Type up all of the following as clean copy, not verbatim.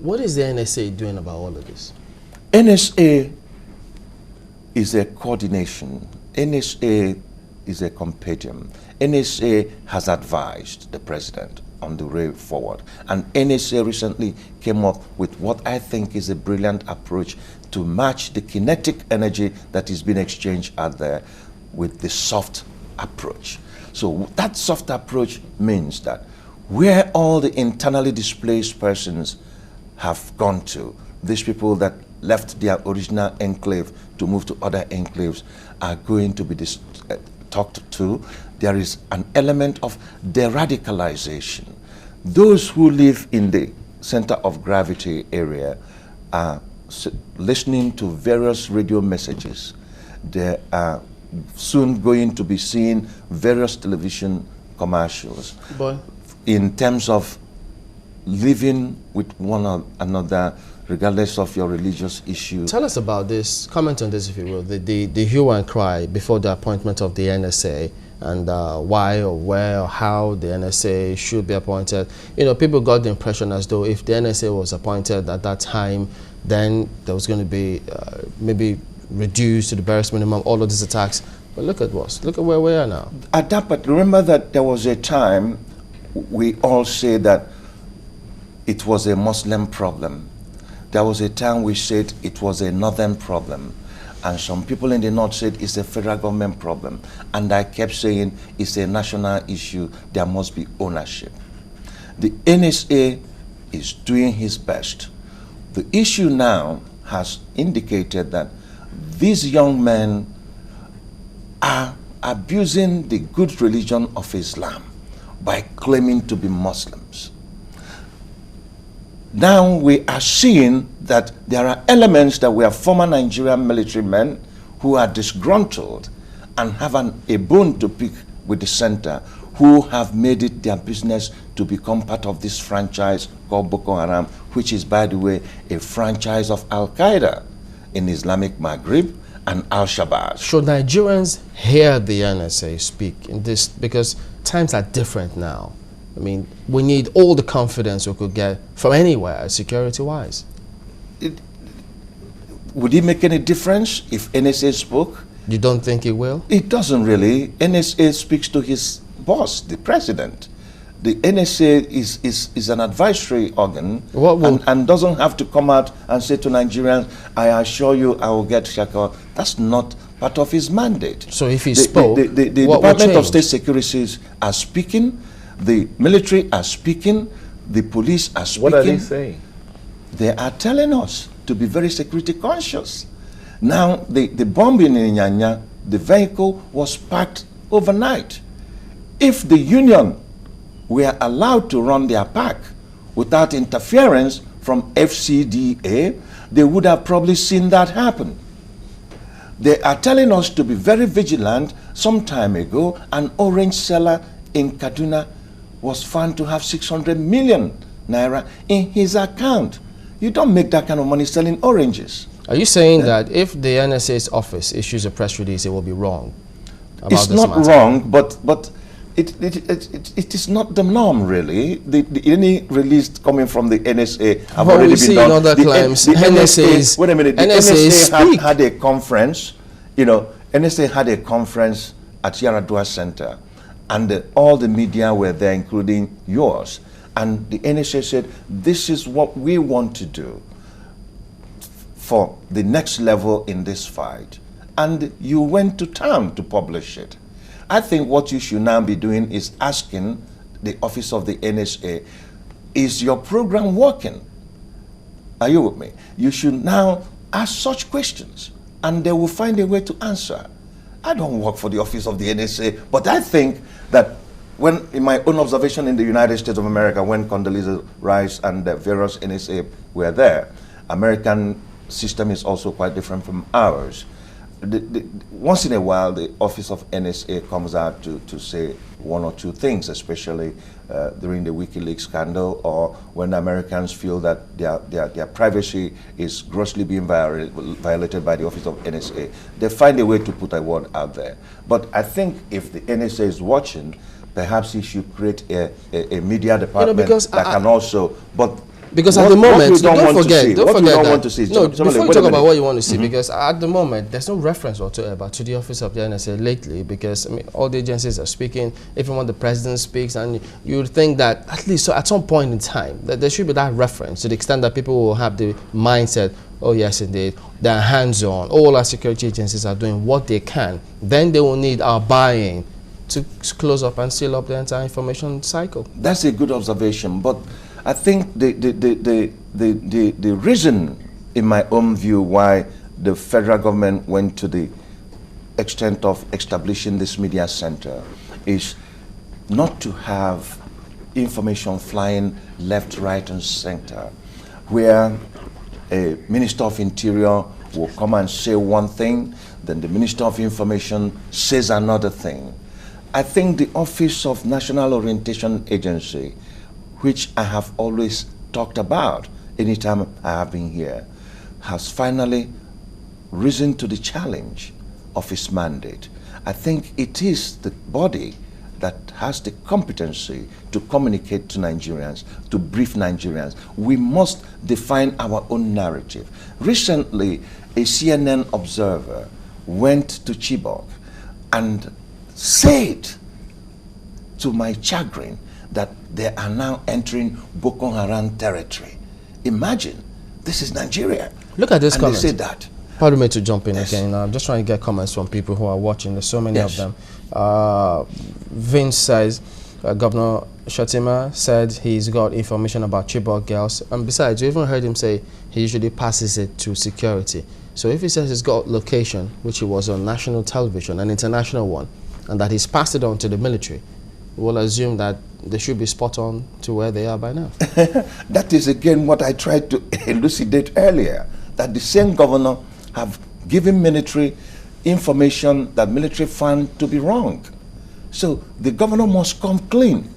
What is the NSA doing about all of this? NSA is a coordination. NSA is a compendium. NSA has advised the president on the way forward. And NSA recently came up with what I think is a brilliant approach to match the kinetic energy that is being exchanged out there with the soft approach. So that soft approach means that where all the internally displaced persons have gone to, these people that left their original enclave to move to other enclaves are going to be talked to. There is an element of de-radicalization. Those who live in the center of gravity area are listening to various radio messages. They are soon going to be seeing various television commercials. Boy. In terms of living with one another, regardless of your religious issue. Tell us about this, comment on this if you will, the hue and cry before the appointment of the NSA, and why or where or how the NSA should be appointed. You know, people got the impression as though if the NSA was appointed at that time, then there was going to be maybe reduced to the barest minimum, all of these attacks. But look at where we are now. At that, but remember that there was a time we all say that it was a Muslim problem. There was a time we said it was a northern problem. And some people in the north said it's a federal government problem. And I kept saying it's a national issue, there must be ownership. The NSA is doing his best. The issue now has indicated that these young men are abusing the good religion of Islam by claiming to be Muslims. Now we are seeing that there are elements that were former Nigerian military men who are disgruntled and have a bone to pick with the center, who have made it their business to become part of this franchise called Boko Haram, which is, by the way, a franchise of Al-Qaeda in Islamic Maghreb and Al-Shabaab. Should Nigerians hear the NSA speak in this? Because times are different now. I mean, we need all the confidence we could get from anywhere, security-wise. Would it make any difference if NSA spoke? You don't think it will? It doesn't really. NSA speaks to his boss, the president. The NSA is an advisory organ and doesn't have to come out and say to Nigerians, I assure you I will get Shaka. That's not part of his mandate. So if he spoke, the Department of State Securities are speaking, the military are speaking, the police are speaking. What are they saying? They are telling us to be very security conscious. Now, the bombing in Nyanya, the vehicle was parked overnight. If the union were allowed to run their park without interference from FCDA, they would have probably seen that happen. They are telling us to be very vigilant. Some time ago, an orange seller in Kaduna was found to have 600 million naira in his account. You don't make that kind of money selling oranges. Are you saying that if the NSA's office issues a press release, it will be wrong? It's not wrong, but it is not the norm, really. Any release coming from the NSA have already been done. Other claims. NSA, wait a minute. The NSA had a conference. You know, NSA had a conference at Yaradua Center, and all the media were there, including yours. And the NSA said, this is what we want to do for the next level in this fight. And you went to town to publish it. I think what you should now be doing is asking the office of the NSA, is your program working? Are you with me? You should now ask such questions, and they will find a way to answer. I don't work for the office of the NSA, but I think that when, in my own observation in the United States of America, when Condoleezza Rice and the various NSA were there, American system is also quite different from ours. Once in a while, the office of NSA comes out to say one or two things, especially during the WikiLeaks scandal, or when Americans feel that their privacy is grossly being violated by the office of NSA. They find a way to put a word out there. But I think if the NSA is watching, perhaps he should create a media department that can also. But Because at the moment, don't forget want to see. No, before you talk about what you want to see, because at the moment, there's no reference whatsoever to the office of the NSA lately, because I mean, all the agencies are speaking, even when the president speaks, and you would think that at least at some point in time, that there should be that reference to the extent that people will have the mindset, oh yes, indeed, they're hands-on. All our security agencies are doing what they can. Then they will need our buy-in to close up and seal up the entire information cycle. That's a good observation, but I think the reason, in my own view, why the federal government went to the extent of establishing this media center is not to have information flying left, right, and center, where a Minister of Interior will come and say one thing, then the Minister of Information says another thing. I think the Office of National Orientation Agency, which I have always talked about anytime I have been here, has finally risen to the challenge of its mandate. I think it is the body that has the competency to communicate to Nigerians, to brief Nigerians. We must define our own narrative. Recently, a CNN observer went to Chibok and said, to my chagrin, that they are now entering Boko Haram territory. Imagine, this is Nigeria. Look at this comment. They said that. Pardon me to jump in Yes. again. I'm just trying to get comments from people who are watching. There's so many Yes. of them. Vince says, Governor Shatima said he's got information about Chibok girls. And besides, you even heard him say he usually passes it to security. So if he says he's got location, which he was on national television, an international one, and that he's passed it on to the military, we'll assume that they should be spot on to where they are by now. That is again what I tried to elucidate earlier, that the same governor have given military information that military found to be wrong. So the governor must come clean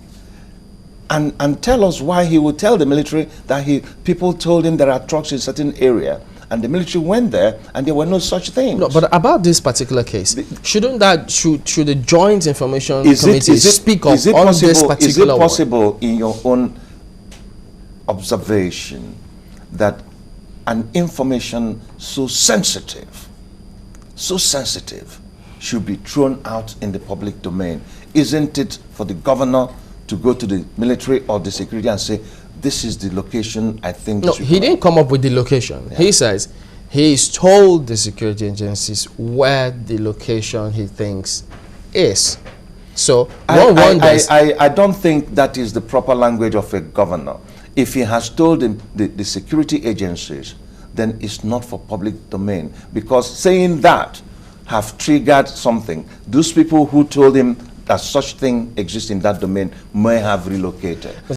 and tell us why he would tell the military that people told him there are trucks in a certain area, and the military went there and there were no such things. No, but about this particular case, should the Joint Information Committee speak up on this particular one? Is it possible in your own observation that an information so sensitive should be thrown out in the public domain? Isn't it for the governor to go to the military or the security and say, this is the location I think... No, he didn't come up with the location. Yeah. He says he's told the security agencies where the location he thinks is. So I don't think that is the proper language of a governor. If he has told the security agencies, then it's not for public domain, because saying that have triggered something. Those people who told him that such thing exists in that domain may have relocated.